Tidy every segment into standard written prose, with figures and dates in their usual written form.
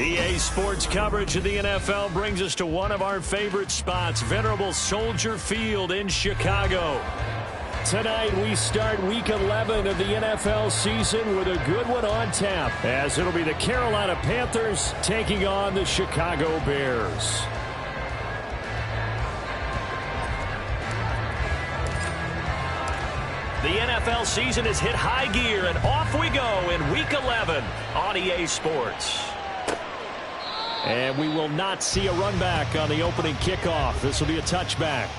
EA Sports coverage of the NFL brings us to one of our favorite spots, venerable Soldier Field in Chicago. Tonight we start Week 11 of the NFL season with a good one on tap, as it'll be the Carolina Panthers taking on the Chicago Bears. The NFL season has hit high gear, and off we go in Week 11 on EA Sports. And we will not see a run back on the opening kickoff. This will be a touchback.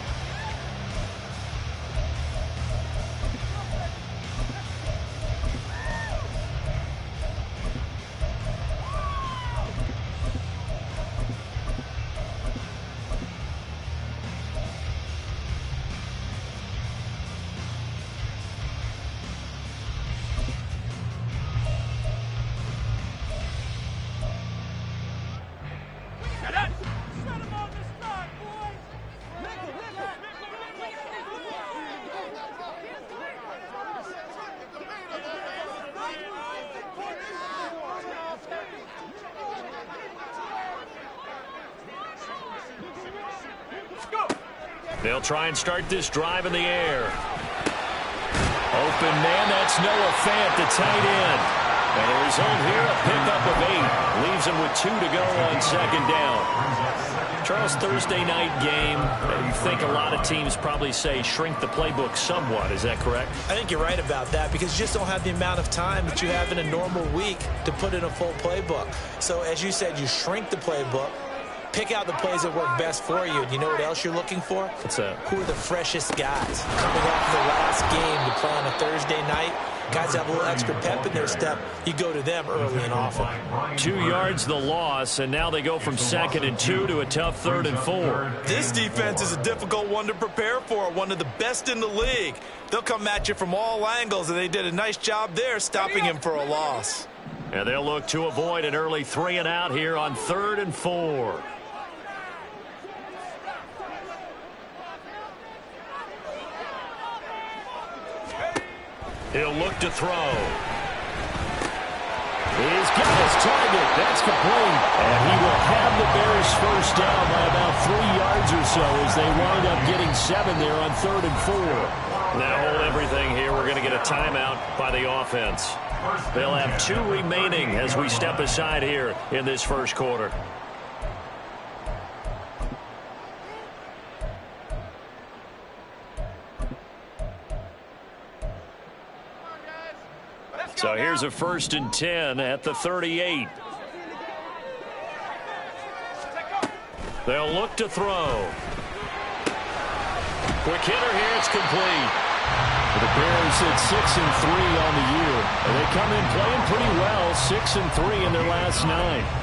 They'll try and start this drive in the air. Open man, that's Noah Fant, the tight end. And the result here, a pickup of 8. Leaves him with 2 to go on second down. Charles, Thursday night game, you think a lot of teams probably say shrink the playbook somewhat. Is that correct? I think you're right about that because you just don't have the amount of time that you have in a normal week to put in a full playbook. So as you said, you shrink the playbook. Pick out the plays that work best for you. And you know what else you're looking for? What's that? Who are the freshest guys coming off the last game to play on a Thursday night? Guys have a little extra pep in their step. You go to them early and often. 2 yards the loss, and now they go from 2nd and 2 to a tough 3rd and 4. This defense is a difficult one to prepare for, one of the best in the league. They'll come at you from all angles, and they did a nice job there stopping him for a loss. And they'll look to avoid an early 3 and out here on 3rd and 4. He'll look to throw. He's got his target. That's complete. And he will have the Bears first down by about 3 yards or so as they wind up getting 7 there on 3rd and 4. Now hold everything here. We're going to get a timeout by the offense. They'll have 2 remaining as we step aside here in this first quarter. So here's a 1st and 10 at the 38. They'll look to throw. Quick hitter here, it's complete. The Bears at 6 and 3 on the year. And they come in playing pretty well, 6 and 3 in their last 9.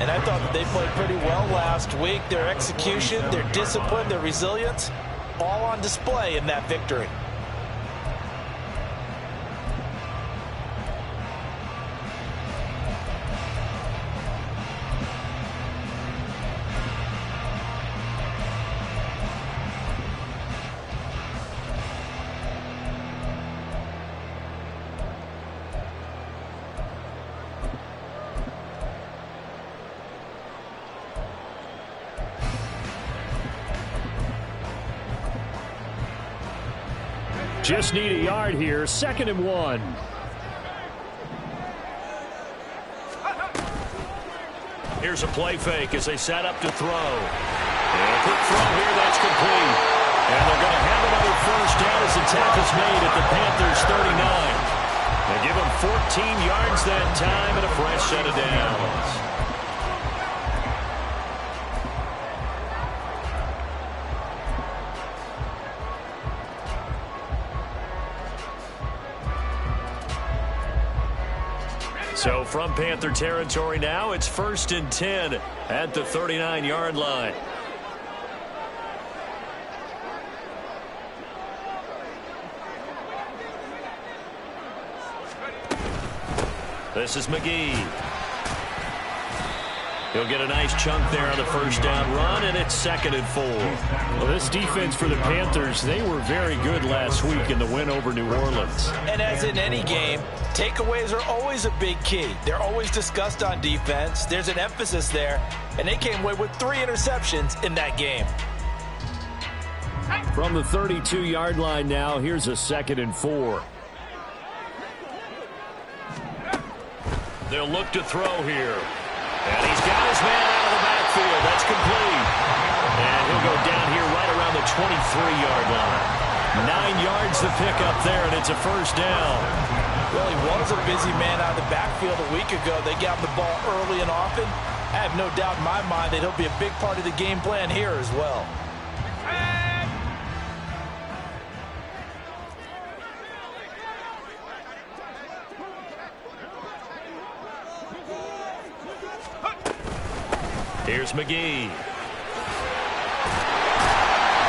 And I thought that they played pretty well last week. Their execution, their discipline, their resilience, all on display in that victory. Just need a yard here, 2nd and 1. Here's a play fake as they set up to throw. And a quick throw here, that's complete. And they're going to have another first down as the tackle's made at the Panthers' 39. They give them 14 yards that time and a fresh set of downs. So from Panther territory now, it's 1st and 10 at the 39-yard line. This is McGee. He'll get a nice chunk there on the first down run, and it's 2nd and 4. Well, this defense for the Panthers, they were very good last week in the win over New Orleans. And as in any game, takeaways are always a big key. They're always discussed on defense. There's an emphasis there, and they came away with 3 interceptions in that game. From the 32-yard line now, here's a 2nd and 4. They'll look to throw here. And he's got his man out of the backfield. That's complete. And he'll go down here right around the 23-yard line. 9 yards to pick up there, and it's a first down. Well, he was a busy man out of the backfield a week ago. They got him the ball early and often. I have no doubt in my mind that he'll be a big part of the game plan here as well. Here's McGee.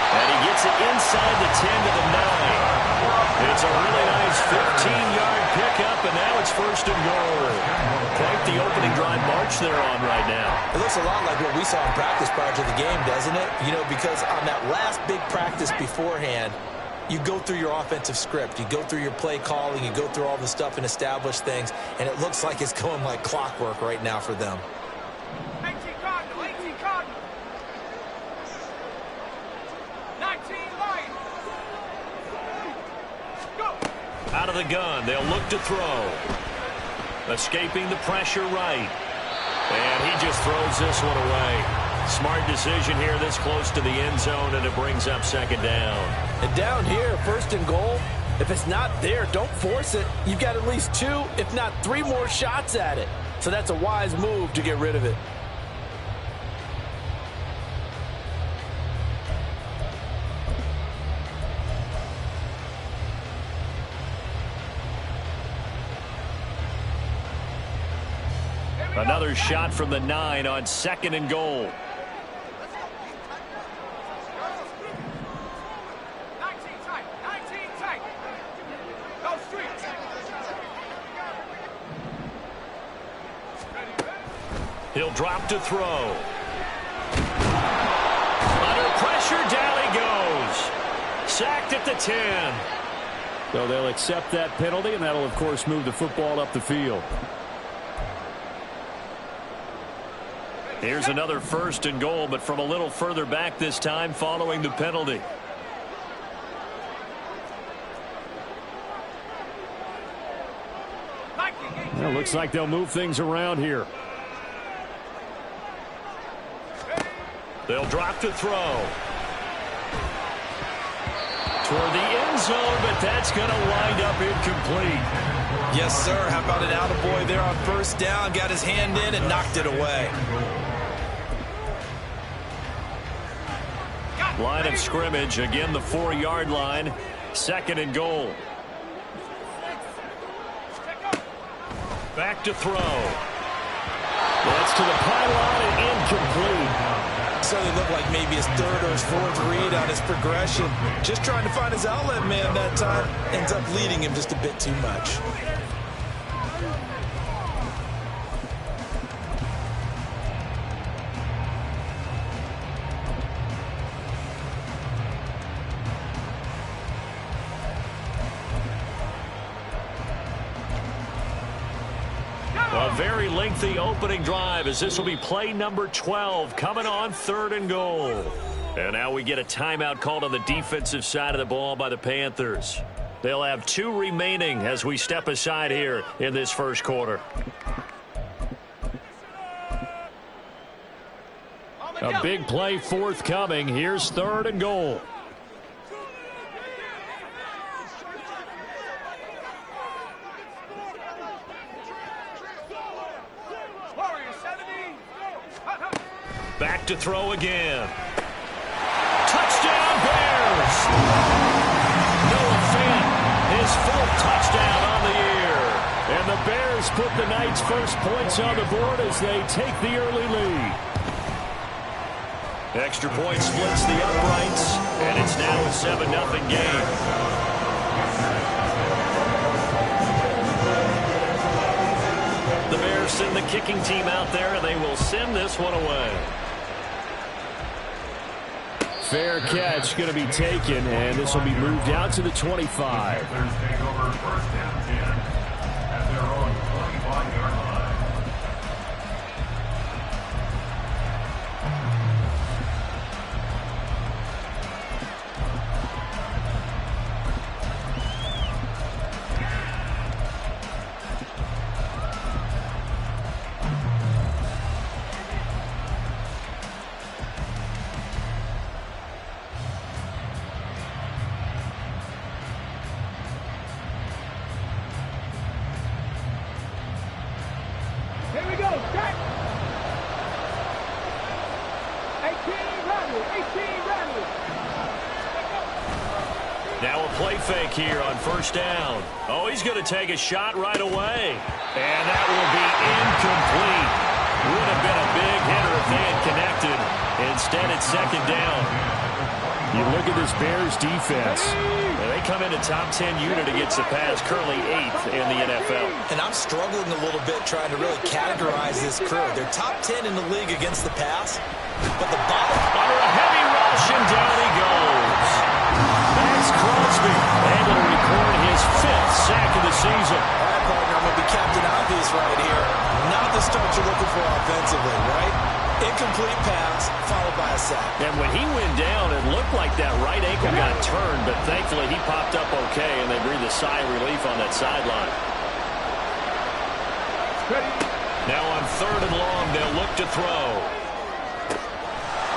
And he gets it inside the 10 to the 9. It's a really nice 15-yard pickup, and now it's 1st and goal. Quite the opening drive march they're on right now. It looks a lot like what we saw in practice prior to the game, doesn't it? You know, because on that last big practice beforehand, you go through your offensive script. You go through your play calling. You go through all the stuff and establish things, and it looks like it's going like clockwork right now for them. Out of the gun, they'll look to throw. Escaping the pressure right. And he just throws this one away. Smart decision here this close to the end zone, and it brings up 2nd down. And down here, 1st and goal, if it's not there, don't force it. You've got at least 2, if not 3 more shots at it. So that's a wise move to get rid of it. Another shot from the 9 on 2nd and goal. 19 tight. Go streets. He'll drop to throw. Under pressure, down he goes. Sacked at the 10. So they'll accept that penalty, and that'll, of course, move the football up the field. Here's another 1st and goal, but from a little further back this time following the penalty. Well, looks like they'll move things around here. They'll drop to throw. Toward the end zone, but that's going to wind up incomplete. Yes, sir. How about an attaboy there on 1st down? Got his hand in and knocked it away. Line of scrimmage, again the 4-yard line. 2nd and goal. Back to throw. That's to the pylon and incomplete. Certainly looked like maybe his 3rd or his 4th read on his progression. Just trying to find his outlet man that time. Ends up leading him just a bit too much. A very lengthy opening drive, as this will be play number 12 coming on 3rd and goal. And now we get a timeout called on the defensive side of the ball by the Panthers. They'll have 2 remaining as we step aside here in this 1st quarter. A big play forthcoming. Here's 3rd and goal. Back to throw again. Touchdown, Bears! Noah Fant, his 4th touchdown on the year. And the Bears put the Knights' first points on the board as they take the early lead. Extra point splits the uprights, and it's now a 7-0 game. The Bears send the kicking team out there, and they will send this one away. Fair catch going to be taken, and this will be moved out to the 25. Here we go, set. 18 rattle, 18 rattle. Now a play fake here on first down. Oh, he's going to take a shot right away. And that will be incomplete. Would have been a big hitter if they had connected. Instead, it's second down. You look at this Bears defense. They come in a top 10 unit against the pass, currently 8th in the NFL. And I'm struggling a little bit trying to really categorize this crew. They're top 10 in the league against the pass, but the bottom... Under a heavy rush, and down he goes. That's Crosby, able to record his 5th sack of the season. All right, partner, I'm going to be Captain Obvious right here. Not the start you're looking for offensively, right? Incomplete pass, followed by a sack. And when he went down, it looked like that right ankle got turned, but thankfully he popped up okay, and they breathed a sigh of relief on that sideline. Now on 3rd and long, they'll look to throw.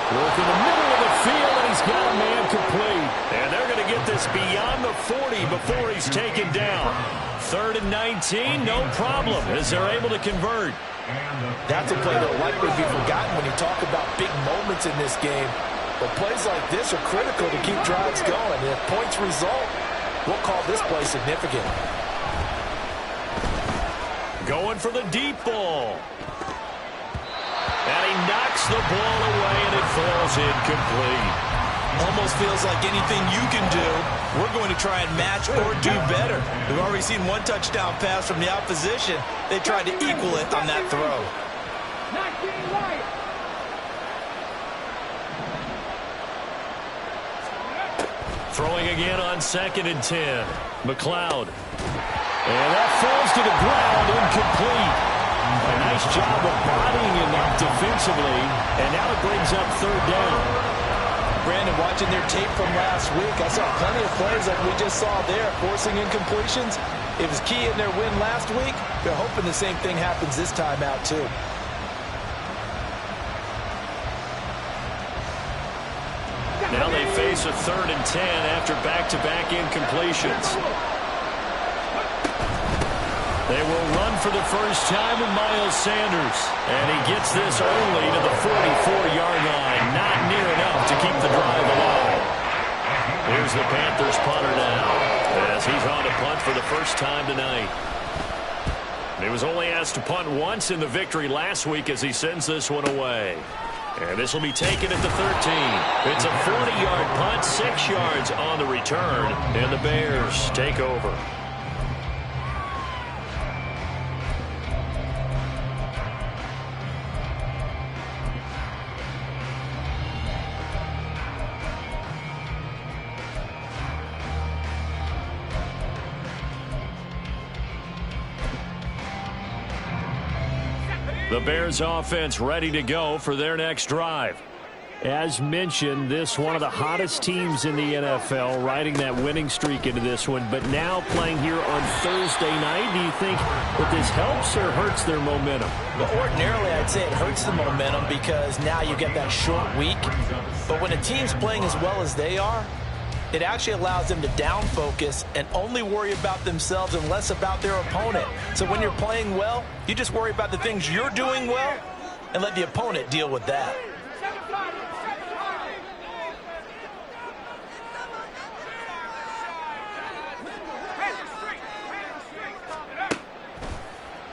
Work in the middle of the field, and he's got a man complete. And they're going to get this beyond the 40 before he's taken down. 3rd and 19, no problem, as they're able to convert. That's a play that will likely be forgotten when you talk about big moments in this game. But plays like this are critical to keep drives going. And if points result, we'll call this play significant. Going for the deep ball. And he knocks the ball away, and it falls incomplete. Almost feels like anything you can do, we're going to try and match or do better. We've already seen one touchdown pass from the opposition. They tried to equal it on that throw. 19 right. Throwing again on 2nd and 10. McLeod. And that falls to the ground, incomplete. A nice job of bodying him up defensively, and now it brings up 3rd down. Brandon, watching their tape from last week, I saw plenty of plays like we just saw there, forcing incompletions. It was key in their win last week. They're hoping the same thing happens this time out, too. Now they face a 3rd and 10 after back-to-back incompletions. They will run for the first time with Miles Sanders. And he gets this only to the 44-yard line. Not near enough to keep the drive alive. Here's the Panthers punter now, as he's on to punt for the first time tonight. He was only asked to punt once in the victory last week as he sends this one away. And this will be taken at the 13. It's a 40-yard punt, 6 yards on the return, and the Bears take over. The Bears offense ready to go for their next drive. As mentioned, this one of the hottest teams in the NFL, riding that winning streak into this one, but now playing here on Thursday night. Do you think that this helps or hurts their momentum? Well, ordinarily, I'd say it hurts the momentum because now you get that short week. But when a team's playing as well as they are, it actually allows them to down focus and only worry about themselves and less about their opponent. So when you're playing well, you just worry about the things you're doing well and let the opponent deal with that.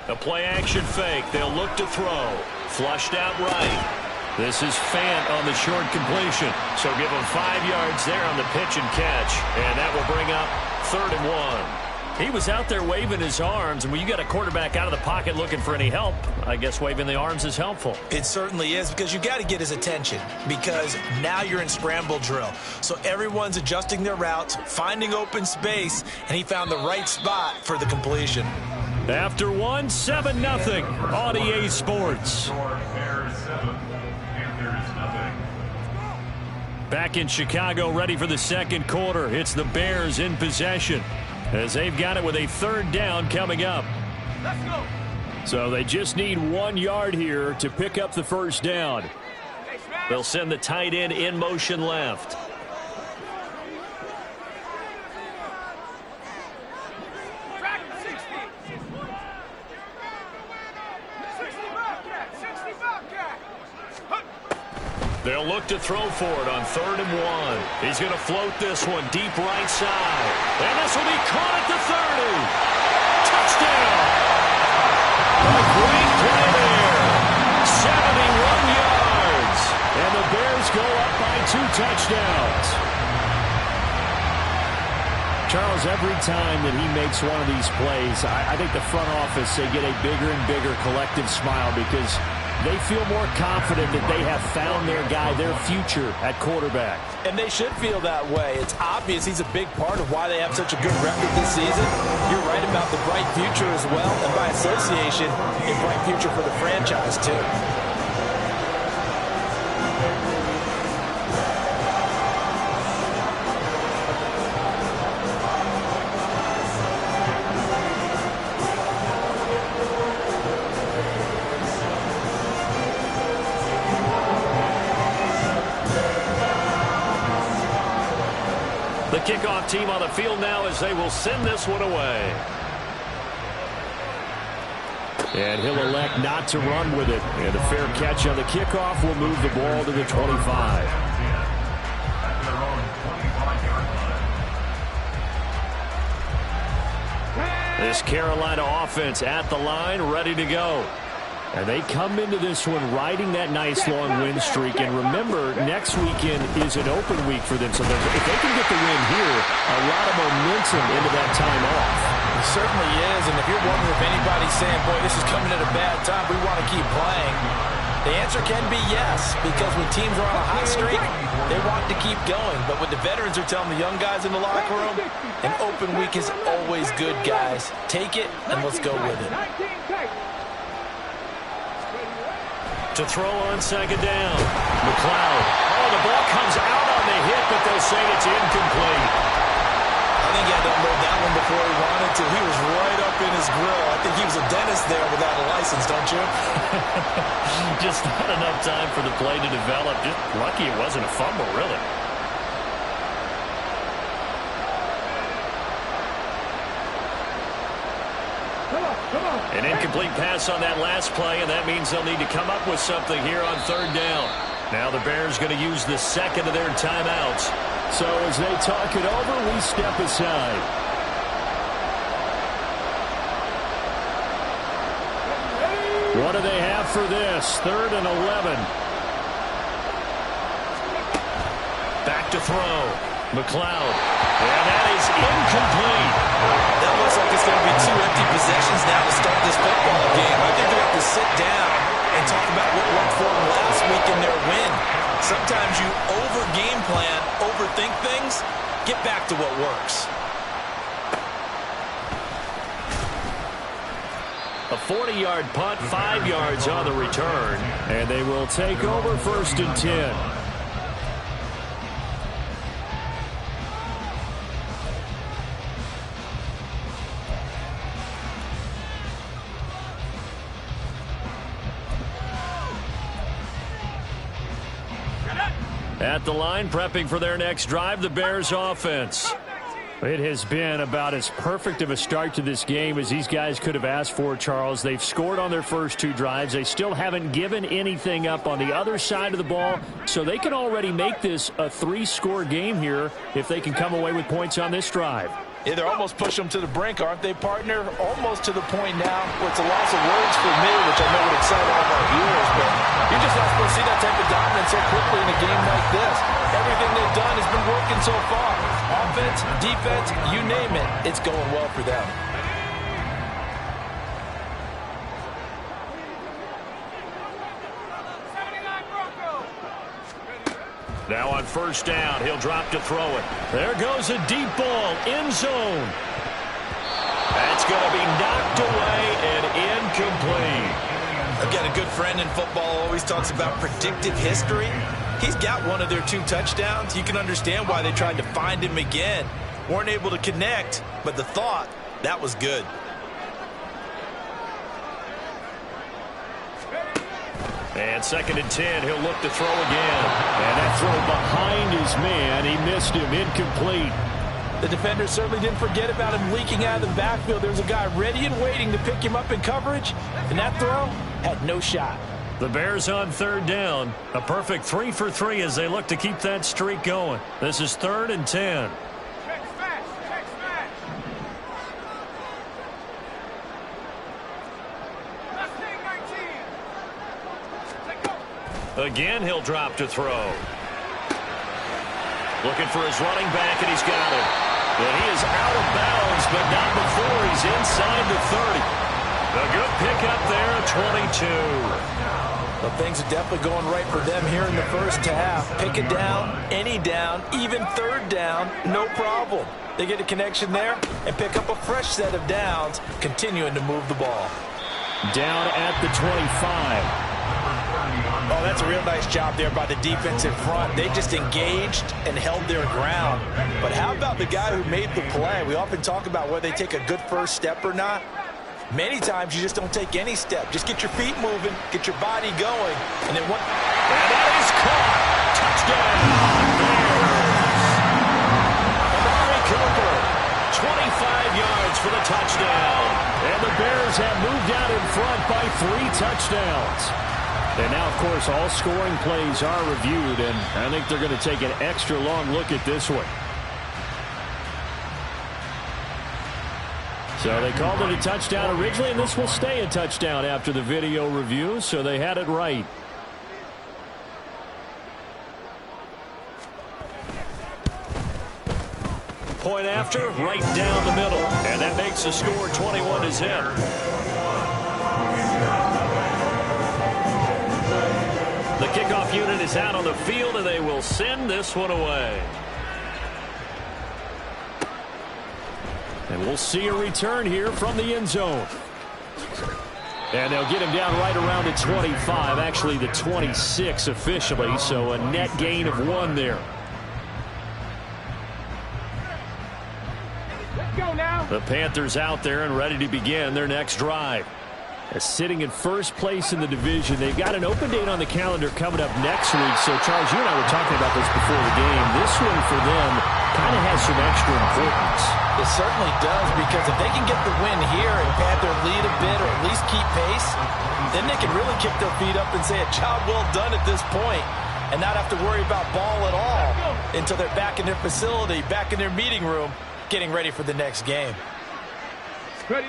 A play-action fake. They'll look to throw. Flushed out right. This is Fant on the short completion. So give him 5 yards there on the pitch and catch. And that will bring up 3rd and 1. He was out there waving his arms, and when you got a quarterback out of the pocket looking for any help, I guess waving the arms is helpful. It certainly is, because you got to get his attention, because now you're in scramble drill. So everyone's adjusting their routes, finding open space, and he found the right spot for the completion. After 7-0 on EA Sports. Back in Chicago, ready for the second quarter. It's the Bears in possession, as they've got it with a third down coming up. Let's go. So they just need 1 yard here to pick up the first down. They'll send the tight end in motion left. They'll look to throw for it on 3rd and 1. He's going to float this one deep right side. And this will be caught at the 30. Touchdown! A great play there. 71 yards. And the Bears go up by 2 touchdowns. Charles, every time that he makes one of these plays, I think the front office, they get a bigger and bigger collective smile, because they feel more confident that they have found their guy, their future at quarterback. And they should feel that way. It's obvious he's a big part of why they have such a good record this season. You're right about the bright future as well, and by association, a bright future for the franchise too. The kickoff team on the field now, as they will send this one away. And he'll elect not to run with it. And a fair catch on the kickoff will move the ball to the 25. This Carolina offense at the line, ready to go. And they come into this one riding that nice long win streak. And remember, next weekend is an open week for them. So if they can get the win here, a lot of momentum into that time off. It certainly is. And if you're wondering if anybody's saying, boy, this is coming at a bad time, we want to keep playing, the answer can be yes. Because when teams are on a hot streak, they want to keep going. But what the veterans are telling the young guys in the locker room, an open week is always good, guys. Take it and let's go with it. To throw on 2nd down. McLeod. Oh, the ball comes out on the hit, but they'll say it's incomplete. I think he had to unload that one before he wanted to. He was right up in his grill. I think he was a dentist there without a license, don't you? Just not enough time for the play to develop. Just lucky it wasn't a fumble, really. An incomplete pass on that last play, and that means they'll need to come up with something here on 3rd down. Now the Bears going to use the second of their timeouts. So as they talk it over, we step aside. What do they have for this? 3rd and 11. Back to throw. McLeod. And that is incomplete. That looks like it's going to be 2 empty possessions now to start this football game. I think they're going to have to sit down and talk about what worked for them last week in their win. Sometimes you over-game plan, overthink things. Get back to what works. A 40-yard punt, 5 yards on the return. And they will take over 1st and 10. At the line, prepping for their next drive, the Bears offense. It has been about as perfect of a start to this game as these guys could have asked for, Charles. They've scored on their first 2 drives. They still haven't given anything up on the other side of the ball, so they can already make this a 3-score game here if they can come away with points on this drive. Yeah, they're almost pushing them to the brink, aren't they, partner? Almost to the point now where it's a loss of words for me, which I know would excite all of our viewers, but you're just not supposed to see that type of dominance so quickly in a game like this. Everything they've done has been working so far. Offense, defense, you name it, it's going well for them. Now on first down, he'll drop to throw it. There goes a deep ball, end zone. That's going to be knocked away and incomplete. I've got a good friend in football, always talks about predictive history. He's got one of their 2 touchdowns. You can understand why they tried to find him again. Weren't able to connect, but the thought, that was good. And 2nd and 10, he'll look to throw again. And that throw behind his man, he missed him, incomplete. The defender certainly didn't forget about him leaking out of the backfield. There's a guy ready and waiting to pick him up in coverage, and that throw had no shot. The Bears on 3rd down. A perfect 3 for 3 as they look to keep that streak going. This is 3rd and 10. Check smash. Check smash. Let's take 19. Let go. Again, he'll drop to throw. Looking for his running back, and he's got it. And he is out of bounds, but not before he's inside the 30. A good pickup there at 22. Well, things are definitely going right for them here in the first half. Pick it down, any down, even 3rd down, no problem. They get a connection there and pick up a fresh set of downs, continuing to move the ball. Down at the 25. Oh, that's a real nice job there by the defense in front. They just engaged and held their ground. But how about the guy who made the play? We often talk about whether they take a good first step or not. Many times you just don't take any step. Just get your feet moving, get your body going, and then what? And that is caught. Touchdown. Amari Cooper, 25 yards for the touchdown. And the Bears have moved out in front by 3 touchdowns. And now, of course, all scoring plays are reviewed, and I think they're going to take an extra long look at this one. So they called it a touchdown originally, and this will stay a touchdown after the video review, so they had it right. Point after, right down the middle, and that makes the score 21-0. The kickoff unit is out on the field, and they will send this one away. And we'll see a return here from the end zone. And they'll get him down right around the 25, actually the 26 officially, so a net gain of 1 there. Let's go now. The Panthers out there and ready to begin their next drive. Sitting in first place in the division. They've got an open date on the calendar coming up next week. So, Charles, you and I were talking about this before the game. This one for them kind of has some extra importance. It certainly does, because if they can get the win here and pad their lead a bit or at least keep pace, then they can really kick their feet up and say a job well done at this point and not have to worry about ball at all until they're back in their facility, back in their meeting room, getting ready for the next game. Ready.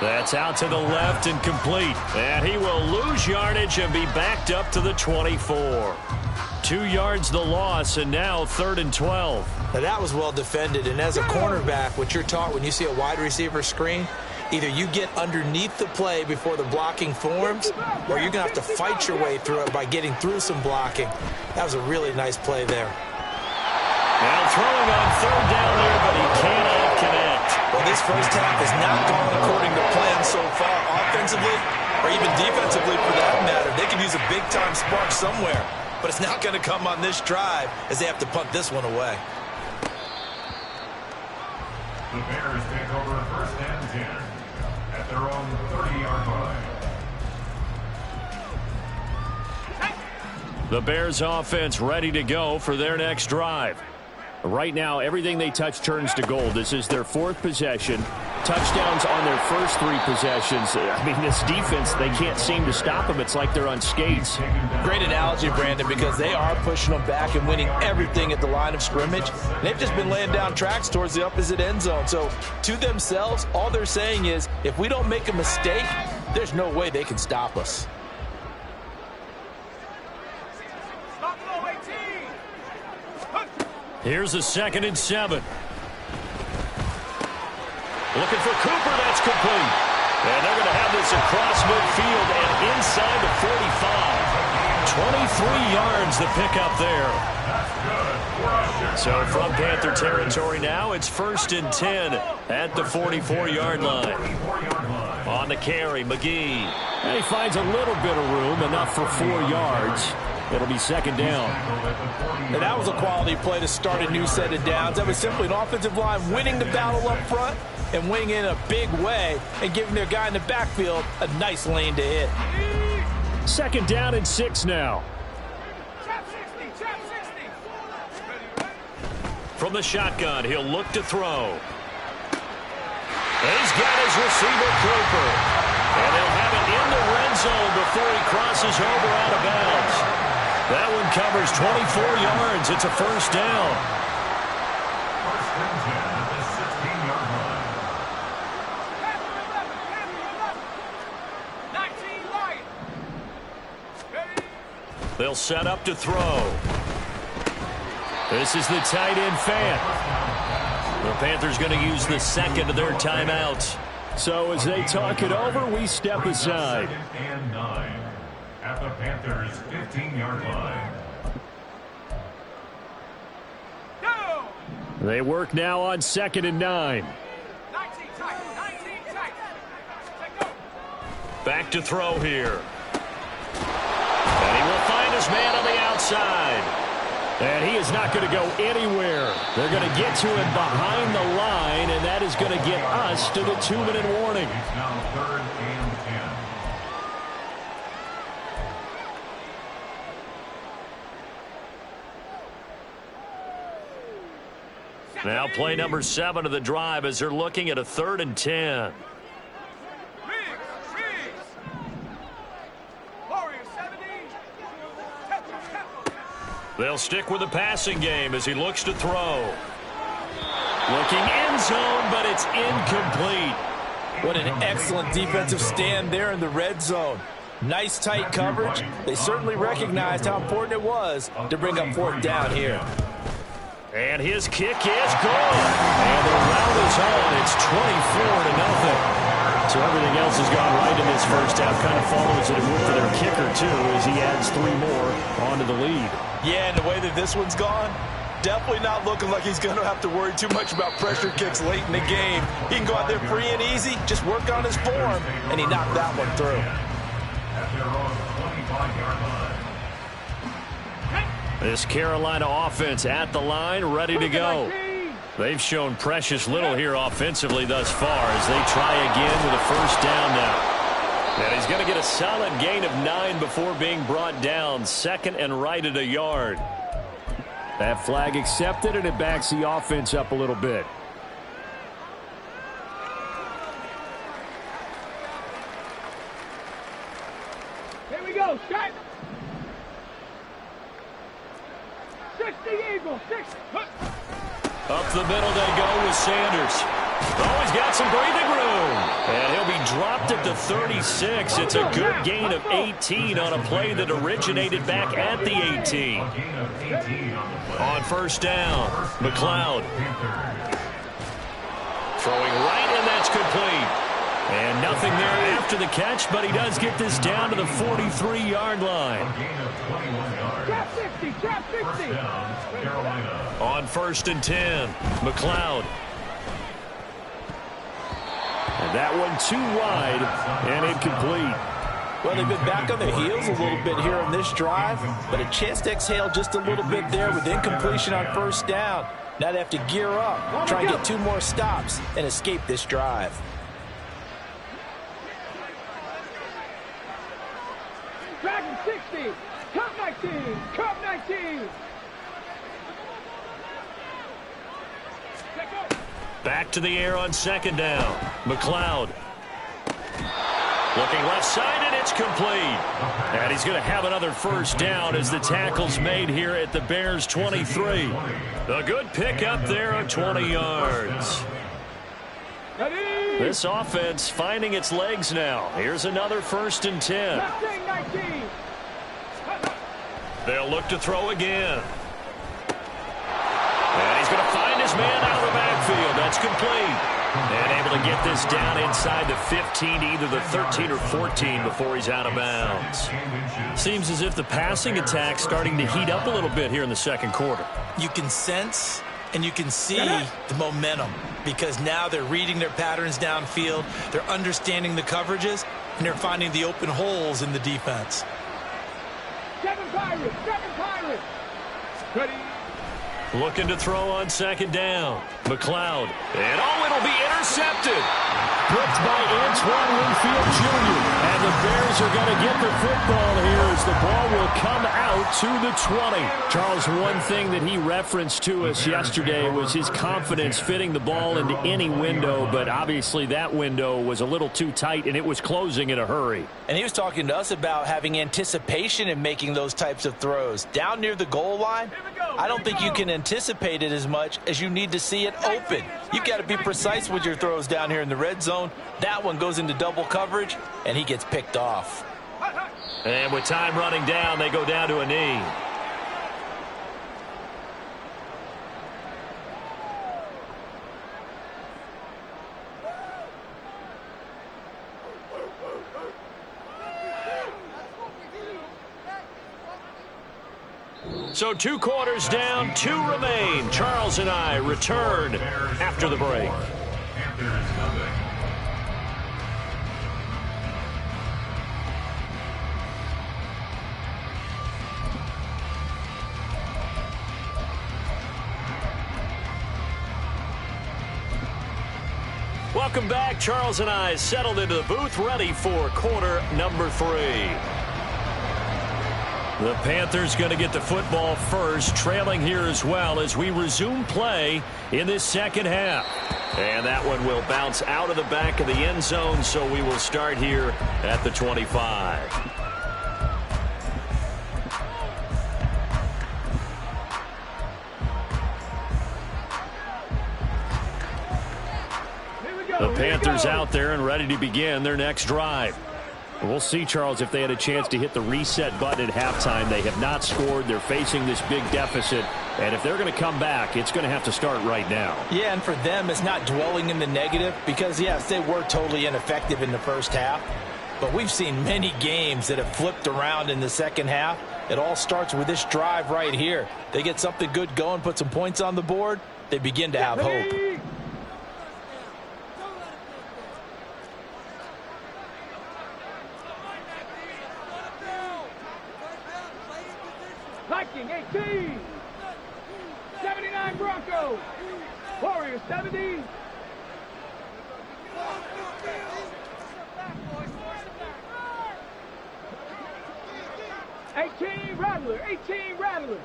That's out to the left and complete. And he will lose yardage and be backed up to the 24. 2 yards the loss, and now 3rd and 12. Now that was well defended, and as a cornerback, what you're taught when you see a wide receiver screen, either you get underneath the play before the blocking forms, or you're going to have to fight your way through it by getting through some blocking. That was a really nice play there. Now throwing on 3rd down there, but he cannot connect. Well, this first half has not gone according to plan so far, offensively or even defensively for that matter. They could use a big-time spark somewhere, but it's not going to come on this drive as they have to punt this one away. The Bears take over 1st and 10 at their own 30-yard line. The Bears offense ready to go for their next drive. Right now, everything they touch turns to gold. This is their 4th possession. Touchdowns on their first 3 possessions. I mean, this defense, they can't seem to stop them. It's like they're on skates. Great analogy, Brandon, because they are pushing them back and winning everything at the line of scrimmage. They've just been laying down tracks towards the opposite end zone. So, to themselves, all they're saying is, if we don't make a mistake, there's no way they can stop us. Here's a 2nd and 7. Looking for Cooper. That's complete. And they're going to have this across midfield and inside the 45. 23 yards the pickup there. So from Panther territory now, it's 1st and 10 at the 44-yard line. On the carry, McGee. And he finds a little bit of room, enough for 4 yards. It'll be 2nd down. And that was a quality play to start a new set of downs. That was simply an offensive line winning the battle up front and winning in a big way and giving their guy in the backfield a nice lane to hit. 2nd down and 6 now. From the shotgun, he'll look to throw. He's got his receiver, Cooper. And they'll have it in the red zone before he crosses over out of bounds. That one covers 24 yards. It's a 1st down. 1st and 10 at the 16-yard line. They'll set up to throw. This is the tight end fan. The Panthers going to use the 2nd of their timeouts. So as they talk it over, we step aside. 2nd and 9 at the Panthers' 15-yard line. They work now on 2nd and 9. Back to throw here. And he will find his man on the outside. And he is not going to go anywhere. They're going to get to him behind the line, and that is going to get us to the 2-minute warning. It's now 3rd and 10. Now play number 7 of the drive as they're looking at a 3rd and 10. They'll stick with the passing game as he looks to throw. Looking end zone, but it's incomplete. What an excellent defensive stand there in the red zone. Nice tight coverage. They certainly recognized how important it was to bring up 4th down here. And his kick is good. And the round is on. It's 24-0. So everything else has gone right in this first half. Kind of follows it would for their kicker, too, as he adds 3 more onto the lead. Yeah, and the way that this one's gone, definitely not looking like he's going to have to worry too much about pressure kicks late in the game. He can go out there free and easy, just work on his form, and he knocked that one through. At their own 25-yard line. This Carolina offense at the line, ready to go. They've shown precious little here offensively thus far as they try again with a 1st down now. And he's going to get a solid gain of 9 before being brought down. 2nd and right at a yard. That flag accepted, and it backs the offense up a little bit. Here we go, set. 60 Eagles, 6. Up the middle they go with Sanders. Oh, he's got some breathing room. And he'll be dropped at the 36. It's a good gain of 18 on a play that originated back at the 18. On 1st down, McLeod. Throwing right, and that's complete. And nothing there after the catch, but he does get this down to the 43-yard line. Trap 60, trap 60. On 1st and 10, McLeod. And that one too wide and incomplete. Well, they've been back on their heels a little bit here on this drive, but a chance to exhale just a little bit there with incompletion on 1st down. Now they have to gear up, try and get 2 more stops, and escape this drive. Dragon 60, Cup 19, Cup 19. Back to the air on 2nd down. McLeod. Looking left side, and it's complete. And he's going to have another 1st down as the tackle's made here at the Bears' 23. A good pickup there of 20 yards. Ready? This offense finding its legs now. Here's another 1st and 10. 19. They'll look to throw again. man out of the backfield. That's complete. And able to get this down inside the 15 to either the 13 or 14 before he's out of bounds. Seems as if the passing attack's starting to heat up a little bit here in the second quarter. You can sense and you can see the momentum because now they're reading their patterns downfield, they're understanding the coverages, and they're finding the open holes in the defense. Seven Pirates. Ready. Looking to throw on second down. McLeod. And it'll be intercepted. Picked by Antoine Winfield Jr. And the Bears are going to get the football here as the ball will come out to the 20. Charles, one thing that he referenced to us yesterday was his confidence fitting the ball into any window, but obviously that window was a little too tight and it was closing in a hurry. And he was talking to us about having anticipation in making those types of throws. Down near the goal line, I don't think you can anticipate it as much as you need to see it open. You've got to be precise with your throws down here in the red zone. That one goes into double coverage, and he gets picked off. And with time running down, they go down to a knee. So 2 quarters down, 2 remain. Charles and I return after the break. Welcome back. Charles and I settled into the booth, ready for quarter number 3. The Panthers going to get the football first, trailing here as well as we resume play in this second half. And that one will bounce out of the back of the end zone, so we will start here at the 25. The Panthers out there and ready to begin their next drive. We'll see, Charles, if they had a chance to hit the reset button at halftime. They have not scored. They're facing this big deficit. And if they're going to come back, it's going to have to start right now. Yeah, and for them, it's not dwelling in the negative because, yes, they were totally ineffective in the first half. But we've seen many games that have flipped around in the second half. It all starts with this drive right here. They get something good going, put some points on the board, they begin to have hope. Viking 18. 79 Broncos. Warriors 70. Rattler.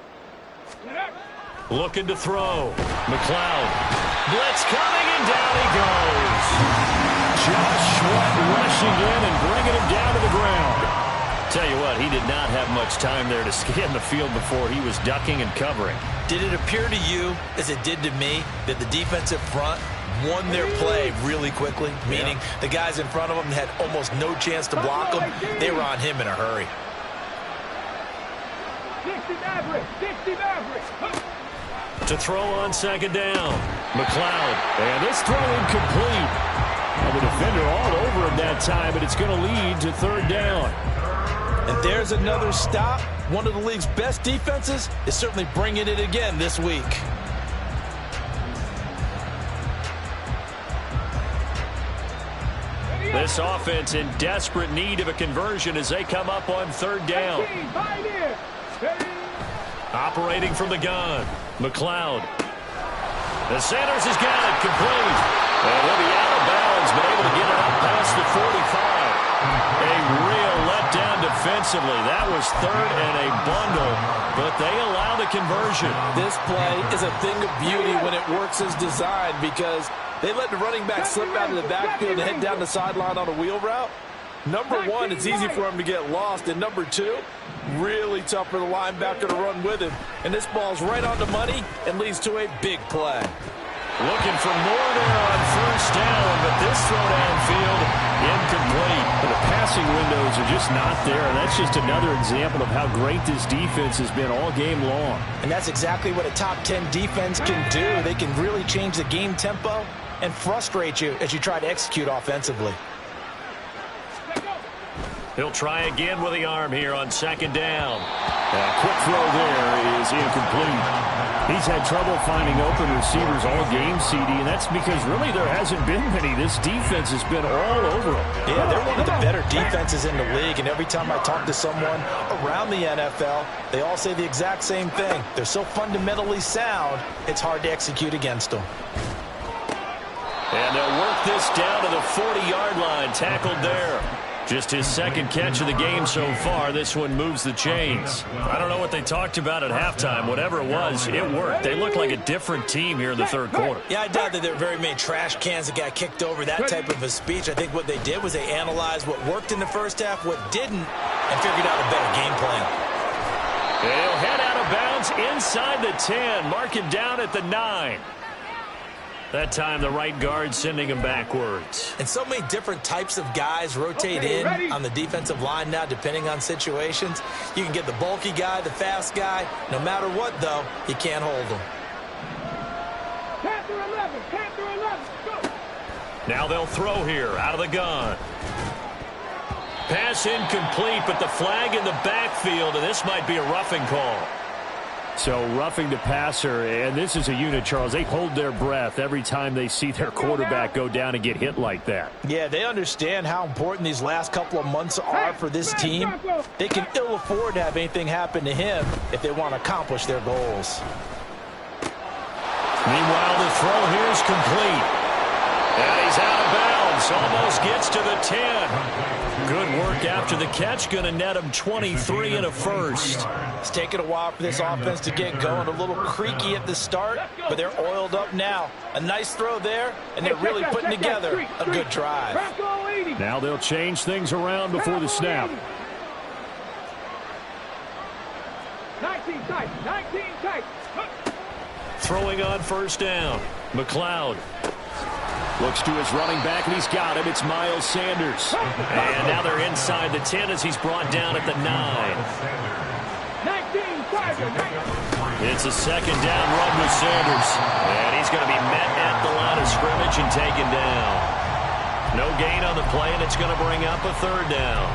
Looking to throw. McLeod. Blitz coming, and down he goes. Josh Sweat rushing in and bringing him down to the ground. Tell you what, he did not have much time there to scan the field before he was ducking and covering. Did it appear to you, as it did to me, that the defensive front won their play really quickly? Meaning the guys in front of them had almost no chance to block them. They were on him in a hurry. 60 Maverick. To throw on second down. McLeod. And this throw incomplete. And the defender all over him that time, but it's going to lead to third down. And there's another stop. One of the league's best defenses is certainly bringing it again this week. This offense in desperate need of a conversion as they come up on third down. Operating from the gun. McLeod. And Sanders has got it complete. And he'll be out of bounds, but able to get it up past the 45. A real letdown defensively. That was third and a bundle, but they allow the conversion. This play is a thing of beauty when it works as designed because they let the running back slip out of the backfield and head down the sideline on a wheel route. Number one, it's easy for him to get lost. And number two, really tough for the linebacker to run with him. And this ball's right on the money and leads to a big play. Looking for more there on first down, but this throw downfield incomplete. The passing window windows are just not there. And that's just another example of how great this defense has been all game long. And that's exactly what a top 10 defense can do. They can really change the game tempo and frustrate you as you try to execute offensively. He'll try again with the arm here on second down. A quick throw there is incomplete. He's had trouble finding open receivers all game, CD, and that's because really there hasn't been many. This defense has been all over them. Yeah, they're one of the better defenses in the league, and every time I talk to someone around the NFL, they all say the exact same thing. They're so fundamentally sound, it's hard to execute against them. And they'll work this down to the 40-yard line, tackled there. Just his second catch of the game so far. This one moves the chains. I don't know what they talked about at halftime. Whatever it was, it worked. They look like a different team here in the third quarter. Yeah, I doubt that there were very many trash cans that got kicked over, that type of a speech. I think what they did was they analyzed what worked in the first half, what didn't, and figured out a better game plan. They'll head out of bounds inside the 10. Mark him down at the 9. That time, the right guard sending him backwards. And so many different types of guys rotate in on the defensive line now, depending on situations. You can get the bulky guy, the fast guy. No matter what, though, you can't hold them. Panther 11, Panther 11, go! Now they'll throw here, out of the gun. Pass incomplete, but the flag in the backfield, and this might be a roughing call. So roughing the passer, and this is a unit, Charles. They hold their breath every time they see their quarterback go down and get hit like that. Yeah, they understand how important these last couple of months are for this team. They can ill afford to have anything happen to him if they want to accomplish their goals. Meanwhile, the throw here is complete. And he's out of bounds. Almost gets to the 10. Good work after the catch. Going to net him 23 and a first. It's taken a while for this offense to get going. A little creaky at the start, but they're oiled up now. A nice throw there, and they're really putting together a good drive. Now they'll change things around before the snap. 19 tight, 19 tight. Throwing on first down. McLeod. Looks to his running back, and he's got him. It's Miles Sanders. And now they're inside the 10 as he's brought down at the 9. 19, It's a second down run with Sanders. And he's going to be met at the line of scrimmage and taken down. No gain on the play, and it's going to bring up a third down.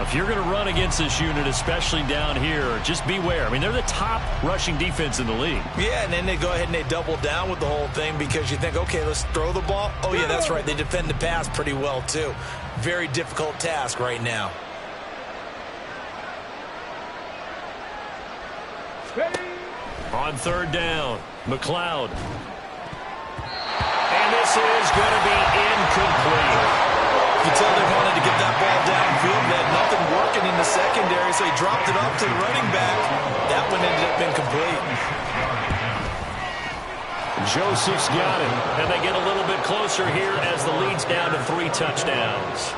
If you're going to run against this unit, especially down here, just beware. I mean, they're the top rushing defense in the league. Yeah, and then they go ahead and they double down with the whole thing because you think, okay, let's throw the ball. Oh, yeah, that's right. They defend the pass pretty well, too. Very difficult task right now. On third down, McLeod. And this is going to be incomplete. You can tell they wanted to get that ball downfield. They had nothing working in the secondary, so he dropped it off to the running back. That one ended up incomplete. Joseph's got it. And they get a little bit closer here as the lead's down to 3 touchdowns.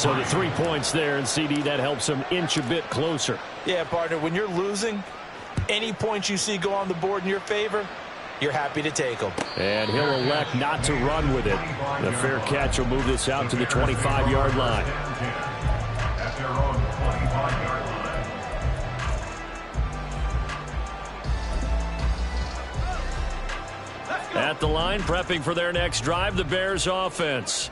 So the 3 points there, and CD, that helps them inch a bit closer. Yeah, partner, when you're losing, any points you see go on the board in your favor, you're happy to take them. And he'll elect not to run with it. The fair catch will move this out to the 25-yard line. At their own 25-yard line. At the line, prepping for their next drive, the Bears offense.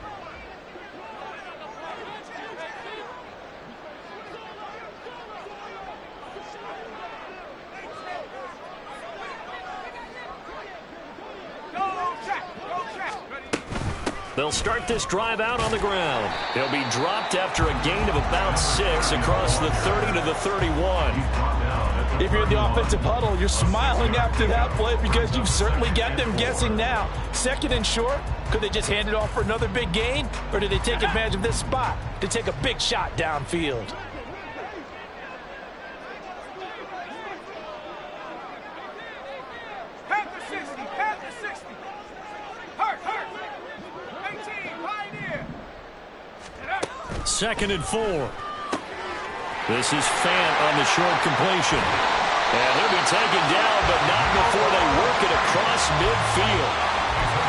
They'll start this drive out on the ground. He'll be dropped after a gain of about 6 across the 30 to the 31. If you're in the offensive huddle, you're smiling after that play because you've certainly got them guessing now. Second and short, could they just hand it off for another big gain? Or do they take advantage of this spot to take a big shot downfield? Panther 60, Panther 60. Hurt. 18, Pioneer. Second and 4. This is Fant on the short completion. And he'll be taken down, but not before they work it across midfield.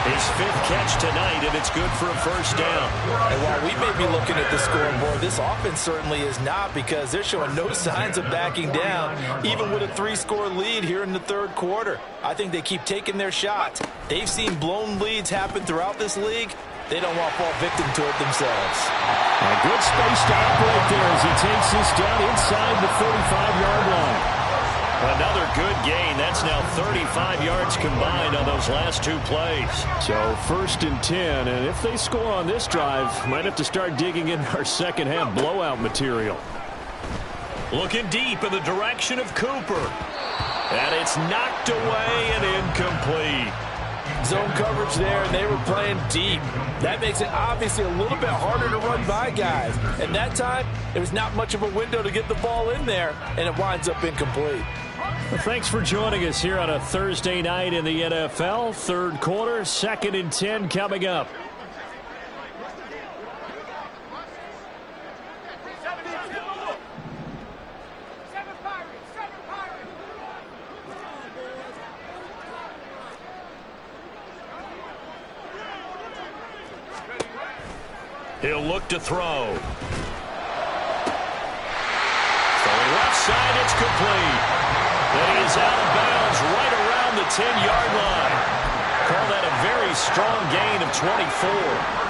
His 5th catch tonight, and it's good for a first down. And while we may be looking at the scoreboard, this offense certainly is not, because they're showing no signs of backing down, even with a 3-score lead here in the third quarter. I think they keep taking their shots. They've seen blown leads happen throughout this league. They don't want to fall victim to it themselves. A good space to operate there as he takes this down inside the 45-yard line. Another good gain. That's now 35 yards combined on those last 2 plays. So 1st and 10, and if they score on this drive, might have to start digging in our second half blowout material. Looking deep in the direction of Cooper. And it's knocked away and incomplete. Zone coverage there, and they were playing deep. That makes it obviously a little bit harder to run by guys. And that time, there was not much of a window to get the ball in there, and it winds up incomplete. Well, thanks for joining us here on a Thursday night in the NFL. Third quarter, 2nd and 10 coming up. He'll look to throw. Throwing left side, it's complete. And he is out of bounds right around the 10-yard line. Call that a very strong gain of 24.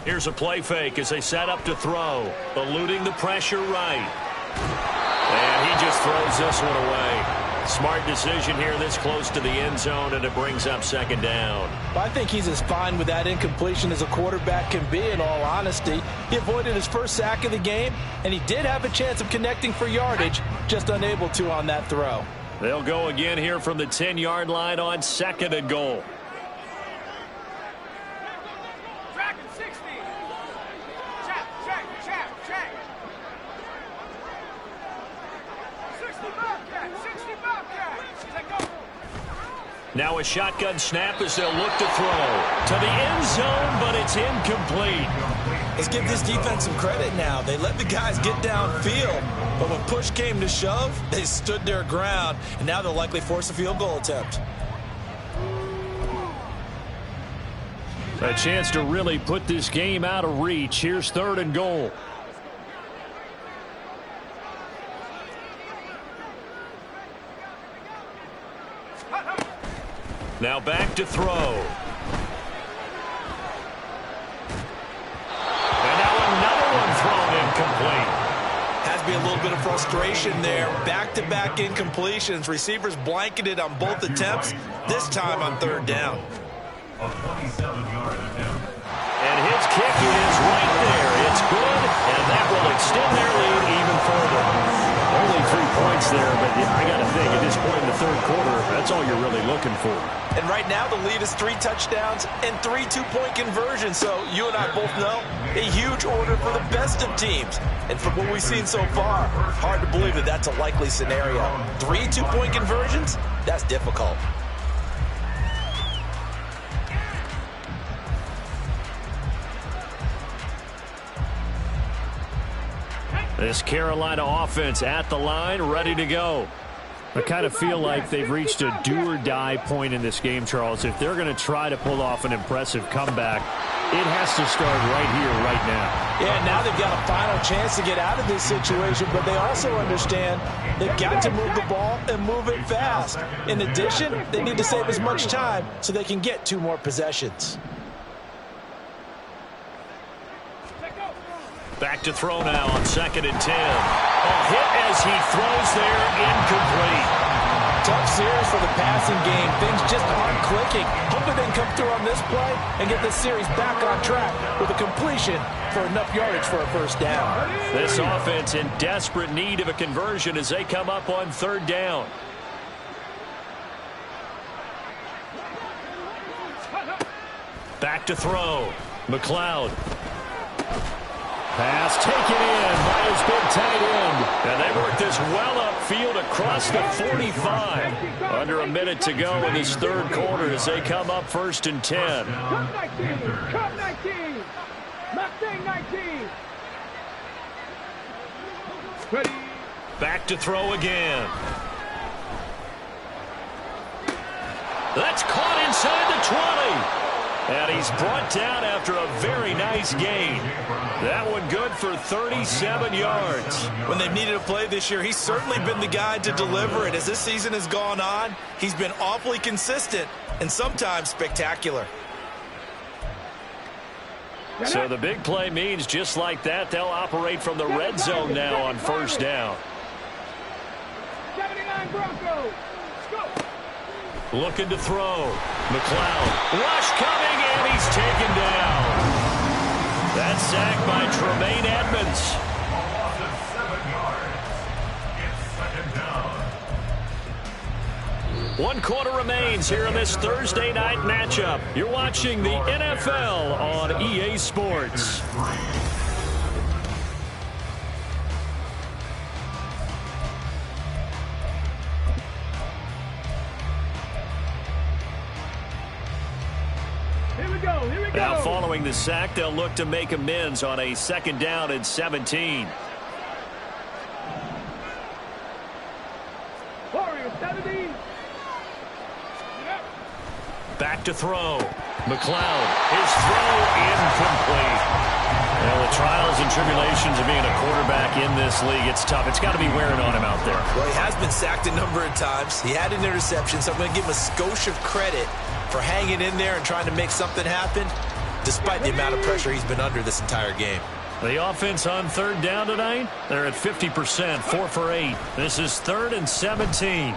Here's a play fake as they set up to throw. Eluding the pressure right. And he just throws this one away. Smart decision here this close to the end zone, and it brings up 2nd down. I think he's as fine with that incompletion as a quarterback can be, in all honesty. He avoided his first sack of the game, and he did have a chance of connecting for yardage, just unable to on that throw. They'll go again here from the 10-yard line on 2nd and goal. Now a shotgun snap as they'll look to throw. To the end zone, but it's incomplete. Let's give this defense some credit now. They let the guys get downfield, but when push came to shove, they stood their ground, and now they'll likely force a field goal attempt. A chance to really put this game out of reach. Here's 3rd and goal. Now back to throw. And now another one thrown incomplete. Has to be a little bit of frustration there. Back-to-back incompletions. Receivers blanketed on both attempts, this time on 3rd down. A 27-yard attempt. And his kick is right there. It's good, and that will extend their lead even further. Only 3 points there, but I got to think at this point in the third quarter, that's all you're really looking for. And right now the lead is 3 touchdowns and 3 two-point conversions. So you and I both know a huge order for the best of teams. And from what we've seen so far, hard to believe that that's a likely scenario. 3 two-point conversions? That's difficult. This Carolina offense at the line, ready to go. I kind of feel like they've reached a do-or-die point in this game, Charles. If they're going to try to pull off an impressive comeback, it has to start right here, right now. Yeah, now they've got a final chance to get out of this situation, but they also understand they've got to move the ball and move it fast. In addition, they need to save as much time so they can get 2 more possessions. Back to throw now on 2nd and 10. A hit as he throws there, incomplete. Tough series for the passing game. Things just aren't clicking. Hopefully they can come through on this play and get this series back on track with a completion for enough yardage for a first down. This offense in desperate need of a conversion as they come up on 3rd down. Back to throw. McLeod. Pass taken in by his big tight end. And they work this is well upfield across the 45. Under a minute to go in this third quarter as they come up 1st and 10. Come 19. Come 19. Mustang 19. Ready. Back to throw again. That's caught inside the 20. And he's brought down after a very nice gain. That one good for 37 yards. When they've needed a play this year, he's certainly been the guy to deliver it. As this season has gone on, he's been awfully consistent and sometimes spectacular. So the big play means just like that, they'll operate from the red zone now on 1st down. 79 Broncos. Go. Looking to throw. McLeod. Rush coming, and he's taken down. That's sacked by Tremaine Edmonds. Loss of 7 yards. It's 2nd down. 1 quarter remains here in this Thursday night matchup. You're watching the NFL on EA Sports. Here we go. Now following the sack, they'll look to make amends on a 2nd down and 17. Warriors 70. Back to throw. McLeod. His throw incomplete. Well, the trials and tribulations of being a quarterback in this league, it's tough. It's got to be wearing on him out there. Well, he has been sacked a number of times. He had an interception, so I'm going to give him a skosh of credit for hanging in there and trying to make something happen, despite the amount of pressure he's been under this entire game. The offense on 3rd down tonight, they're at 50%, 4 for 8. This is 3rd and 17.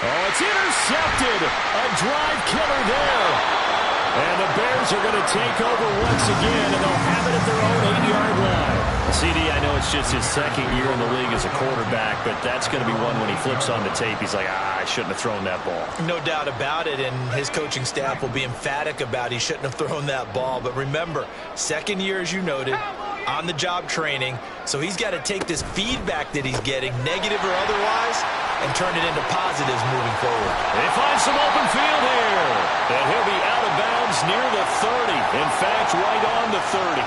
Oh, it's intercepted. A drive killer there. And the Bears are going to take over once again, and they'll have it at their own 8-yard line. CD, I know it's just his 2nd year in the league as a quarterback, but that's going to be one when he flips on the tape. He's like, I shouldn't have thrown that ball. No doubt about it, and his coaching staff will be emphatic about he shouldn't have thrown that ball. But remember, 2nd year, as you noted, on-the-job training, so he's got to take this feedback that he's getting, negative or otherwise, and turn it into positives moving forward. They find some open field here, and he'll be out of bounds near the 30. In fact, right on the 30.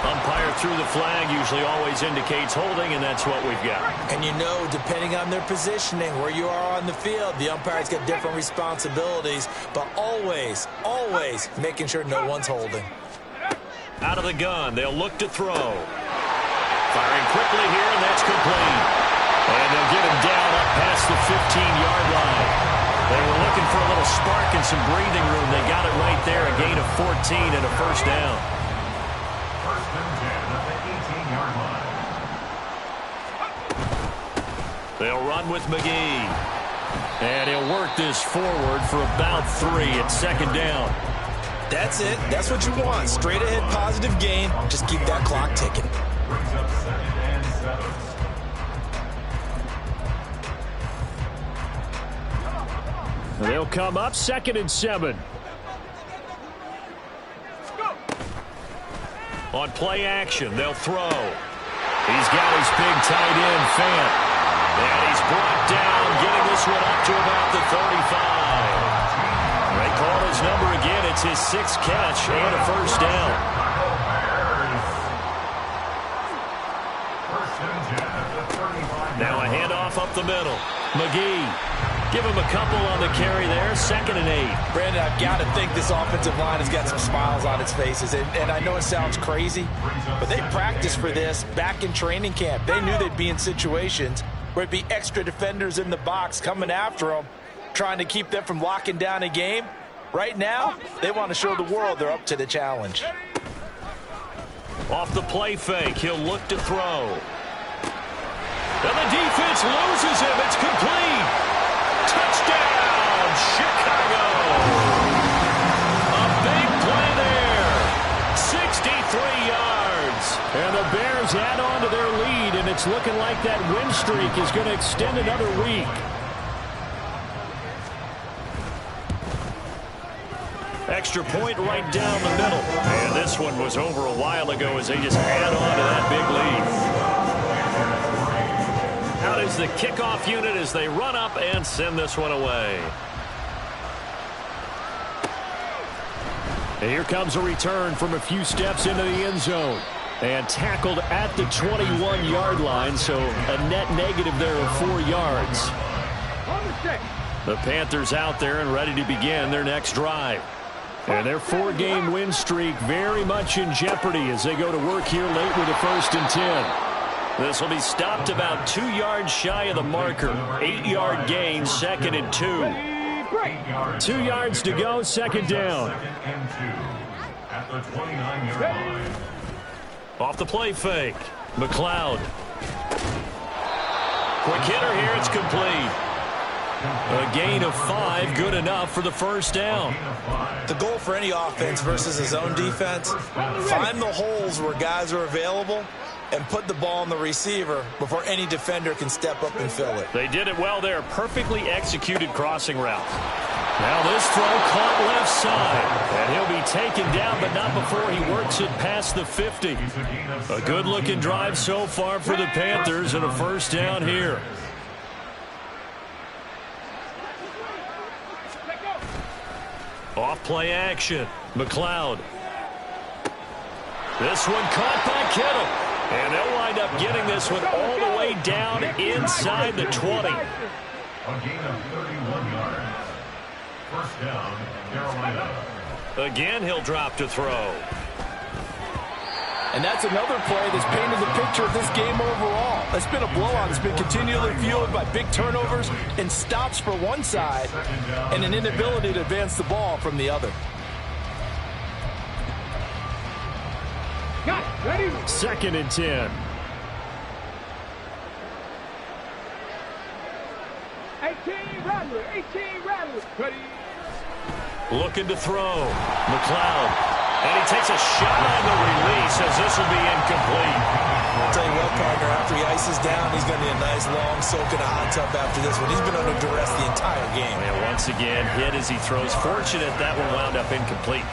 Umpire threw the flag, usually always indicates holding, and that's what we've got. And you know, depending on their positioning, where you are on the field, the umpire's got different responsibilities, but always, always making sure no one's holding. Out of the gun, they'll look to throw. Firing quickly here, and that's complete. And they'll get him down up past the 15-yard line. They were looking for a little spark and some breathing room. They got it right there, a gain of 14 and a 1st down. 1st and 10 at the 18-yard line. They'll run with McGee. And he'll work this forward for about 3 at 2nd down. That's it. That's what you want. Straight ahead positive gain. Just keep that clock ticking. Brings up 2nd and 7. They'll come up 2nd and 7. On play action, they'll throw. He's got his big tight end, Fant. And he's brought down, getting this one up to about the 35. They call his number again. It's his 6th catch and a 1st down. Now a handoff up the middle. McGee. Give him a couple on the carry there. 2nd and 8. Brandon, I've got to think this offensive line has got some smiles on its faces. And I know it sounds crazy, but they practiced for this back in training camp. They knew they'd be in situations where it'd be extra defenders in the box coming after them, trying to keep them from locking down a game. Right now, they want to show the world they're up to the challenge. Off the play fake, he'll look to throw. And the defense loses him. It's complete. Touchdown, Chicago. A big play there. 63 yards. And the Bears add on to their lead, and it's looking like that win streak is going to extend another week. Extra point right down the middle. And this one was over a while ago as they just add on to that big lead. Out is the kickoff unit as they run up and send this one away. And here comes a return from a few steps into the end zone. And tackled at the 21-yard line, so a net negative there of 4 yards. The Panthers out there and ready to begin their next drive. And their 4-game win streak very much in jeopardy as they go to work here late with a 1st and 10. This will be stopped about 2 yards shy of the marker. 8-yard gain, 2nd and 2. 2 yards to go, 2nd down. At the 29-yard line. Off the play fake. McLeod. Quick hitter here. It's complete. A gain of 5. Good enough for the 1st down. The goal for any offense versus his own defense, find the holes where guys are available and put the ball on the receiver before any defender can step up and fill it. They did it well there. Perfectly executed crossing route. Now this throw caught left side. And he'll be taken down, but not before he works it past the 50. A good-looking drive so far for the Panthers and a 1st down here. Off play action. McLeod. This one caught by Kittle. And they'll wind up getting this one all the way down inside the 20. A gain of 31 yards. 1st down, Carolina. Again, he'll drop to throw. And that's another play that's painted the picture of this game overall. It's been a blowout. It's been continually fueled by big turnovers and stops for one side and an inability to advance the ball from the other. Ready? 2nd and 10. 18 Rattler. 18 Rattler. Ready? Looking to throw. McLeod. And he takes a shot on the release as this will be incomplete. I'll tell you what, partner, after he ices down, he's going to need a nice long soak in a hot tub after this one. He's been under duress the entire game. And once again, hit as he throws. Fortunate that one wound up incomplete.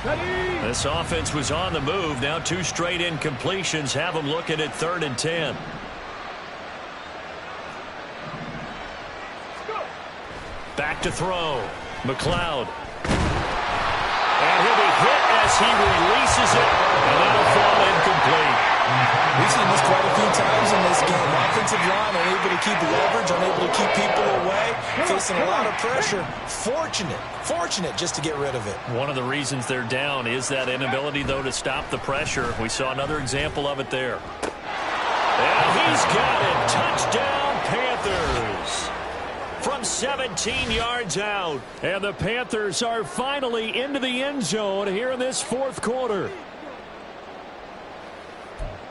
Ready? This offense was on the move. Now 2 straight incompletions have them looking at 3rd and 10. Back to throw. McLeod. And he'll be hit as he releases it. And that'll fall incomplete. We've seen this quite a few times in this game. Offensive line unable to keep leverage, unable to keep people away, facing a lot of pressure. Fortunate just to get rid of it. One of the reasons they're down is that inability, though, to stop the pressure. We saw another example of it there. And he's got it. Touchdown, Panthers. From 17 yards out. And the Panthers are finally into the end zone here in this 4th quarter.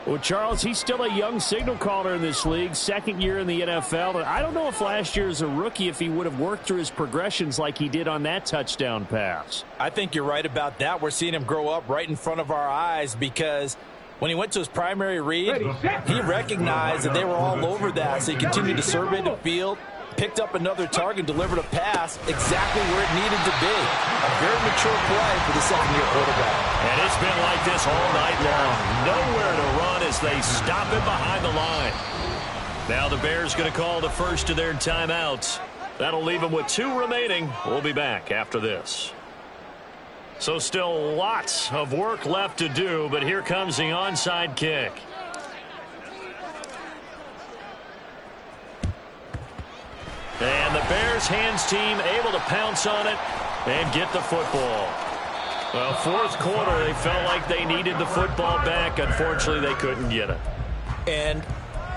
Well, Charles, he's still a young signal caller in this league, 2nd year in the NFL. And I don't know if last year as a rookie, if he would have worked through his progressions like he did on that touchdown pass. I think you're right about that. We're seeing him grow up right in front of our eyes because when he went to his primary read, he recognized that they were all over that. So he continued to survey the field, picked up another target, delivered a pass exactly where it needed to be. A very mature play for the 2nd-year quarterback. And it's been like this all night long. Nowhere to run as they stop him behind the line. Now the Bears going to call the first of their timeouts. That'll leave them with 2 remaining. We'll be back after this. So still lots of work left to do, but here comes the onside kick. And the Bears hands team able to pounce on it and get the football. Well, 4th quarter, they felt like they needed the football back. Unfortunately, they couldn't get it. And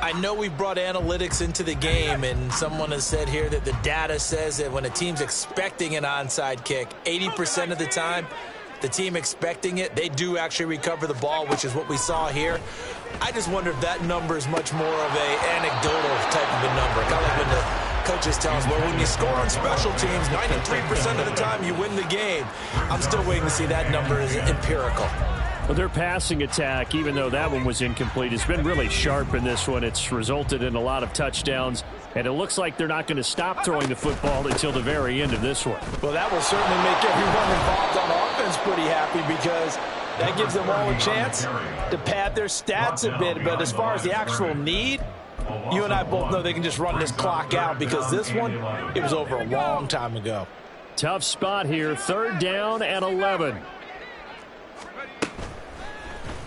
I know we brought analytics into the game, and someone has said here that the data says that when a team's expecting an onside kick, 80% of the time, the team expecting it, they do actually recover the ball, which is what we saw here. I just wonder if that number is much more of a anecdotal type of a number. Kind of like when the coaches tell us, well, when you score on special teams, 93% of the time you win the game. I'm still waiting to see that number is empirical. Well, their passing attack, even though that one was incomplete, has been really sharp in this one. It's resulted in a lot of touchdowns, and it looks like they're not going to stop throwing the football until the very end of this one. Well, that will certainly make everyone involved on offense pretty happy because That gives them all a chance to pad their stats a bit. But as far as the actual need, you and I both know they can just run this clock out because this one, it was over a long time ago. Tough spot here, 3rd down and 11.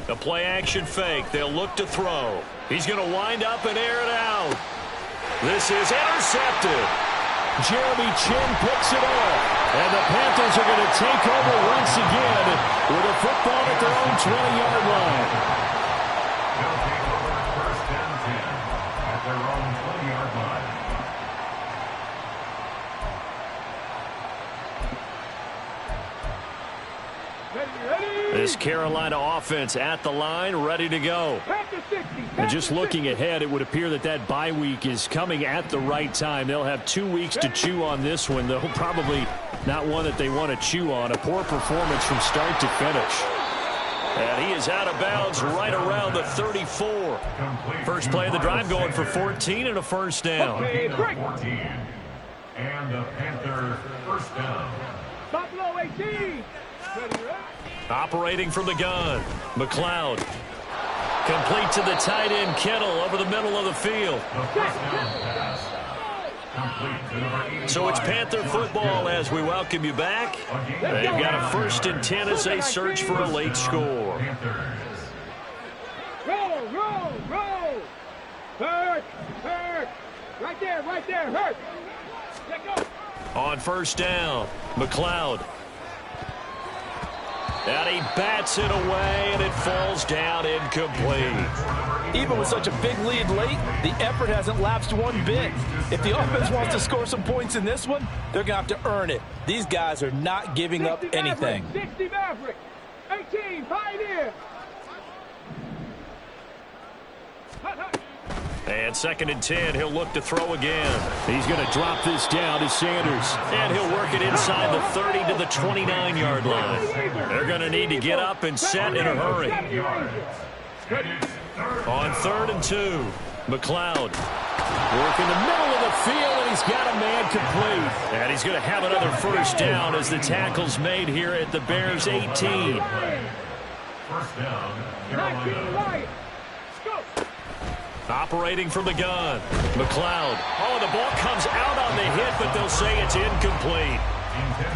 The play action fake. They'll look to throw. He's going to wind up and air it out. This is intercepted. Jeremy Chin picks it off. And the Panthers are going to take over once again with a football at their own 20-yard line. They'll take over 1st and 10 at their own 20-yard line. This Carolina offense at the line, ready to go. And just looking ahead, it would appear that that bye week is coming at the right time. They'll have 2 weeks to chew on this one, though probably not one that they want to chew on. A poor performance from start to finish. And he is out of bounds right around the 34. First play of the drive going for 14 and a first down. 14. And the Panthers first down. Buffalo 18. Operating from the gun, McLeod. Complete to the tight end, Kittle, over the middle of the field. So it's Panther football as we welcome you back. They've got a 1st and 10 as they search for a late score. Roll, roll, roll. Hurt, hurt. Right there, hurt. Let go. On 1st down, McLeod. And he bats it away, and it falls down incomplete. Even with such a big lead late, the effort hasn't lapsed one bit. If the offense wants to score some points in this one, they're going to have to earn it. These guys are not giving up anything. 60 Maverick, 18 Pioneer. And 2nd and 10, he'll look to throw again. He's going to drop this down to Sanders. And he'll work it inside the 30 to the 29-yard line. They're going to need to get up and set in a hurry. On 3rd and 2, McLeod. Work in the middle of the field, and he's got a man complete. And he's going to have another first down as the tackle's made here at the Bears' 18. First down, Carolina. Operating from the gun, McLeod. Oh, the ball comes out on the hit, but they'll say it's incomplete.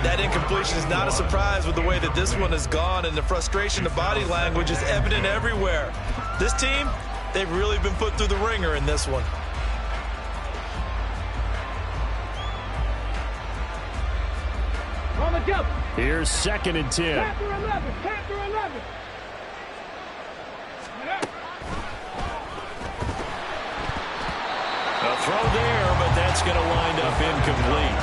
That incompletion is not a surprise with the way that this one has gone, and the frustration, the body language is evident everywhere. This team, they've really been put through the ringer in this one. On the jump. Here's 2nd and 10. Panther 11, Panther 11. A throw there, but that's going to wind up incomplete.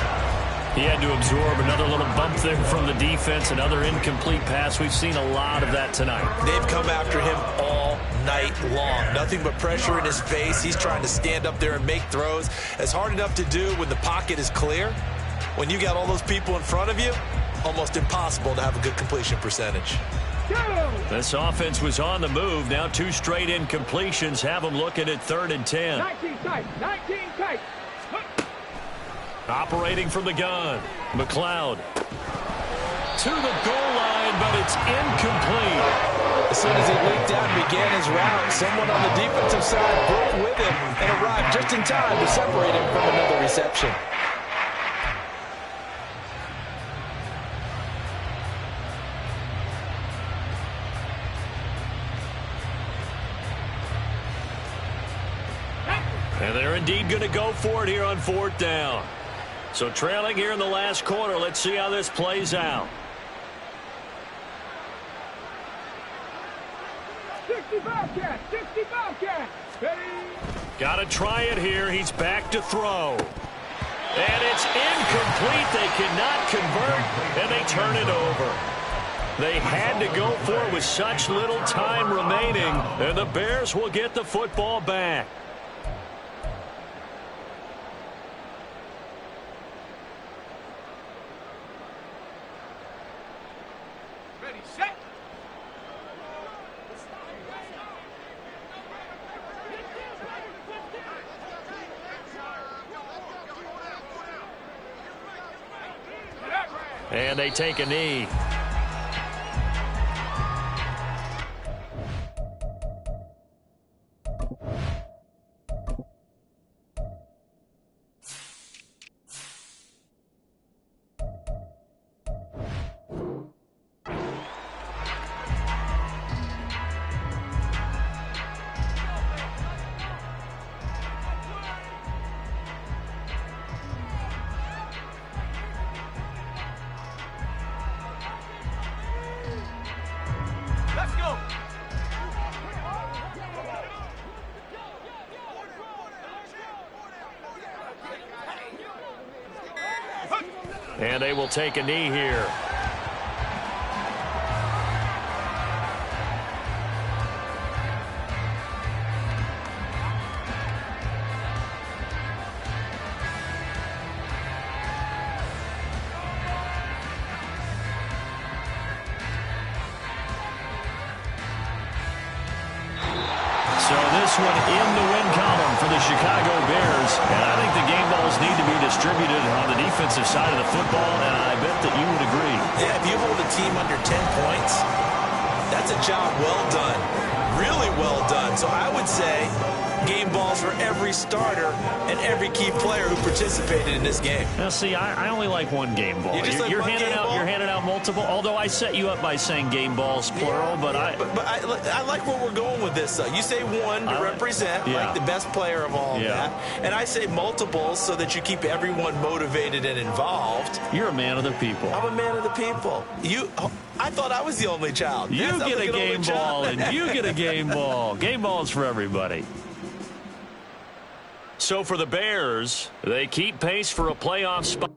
He had to absorb another little bump there from the defense, another incomplete pass. We've seen a lot of that tonight. They've come after him all night long. Nothing but pressure in his face. He's trying to stand up there and make throws. It's hard enough to do when the pocket is clear. When you got all those people in front of you, almost impossible to have a good completion percentage. This offense was on the move. Now 2 straight incompletions have them looking at 3rd and 10. 19 tight, 19 tight. Operating from the gun, McLeod. To the goal line, but it's incomplete. As soon as he leaked out and began his route, someone on the defensive side broke with him and arrived just in time to separate him from another reception. And they're indeed going to go for it here on 4th down. So trailing here in the last quarter. Let's see how this plays out. 65 cat, 65 cat. Got to try it here. He's back to throw. And it's incomplete. They cannot convert, and they turn it over. They had to go for it with such little time remaining, and the Bears will get the football back. And they take a knee. And they will take a knee here. So this one in the win column for the Chicago Bears. And I think the game balls need to be distributed on the defensive side of the football, and I bet that you would agree. Yeah, if you hold a team under 10 points, that's a job well done. Really well done. So I would say game balls for every starter and every key player who participated in this game. Now, see, I only like one game ball. You're handing out multiple, although I set you up by saying game balls, plural, but I like where we're going with this, though. You say one to represent, like the best player of all of that, and I say multiples so that you keep everyone motivated and involved. You're a man of the people. I'm a man of the people. I thought I was the only child. You get a game ball, and you get a game ball. Game balls for everybody. So for the Bears, they keep pace for a playoff spot.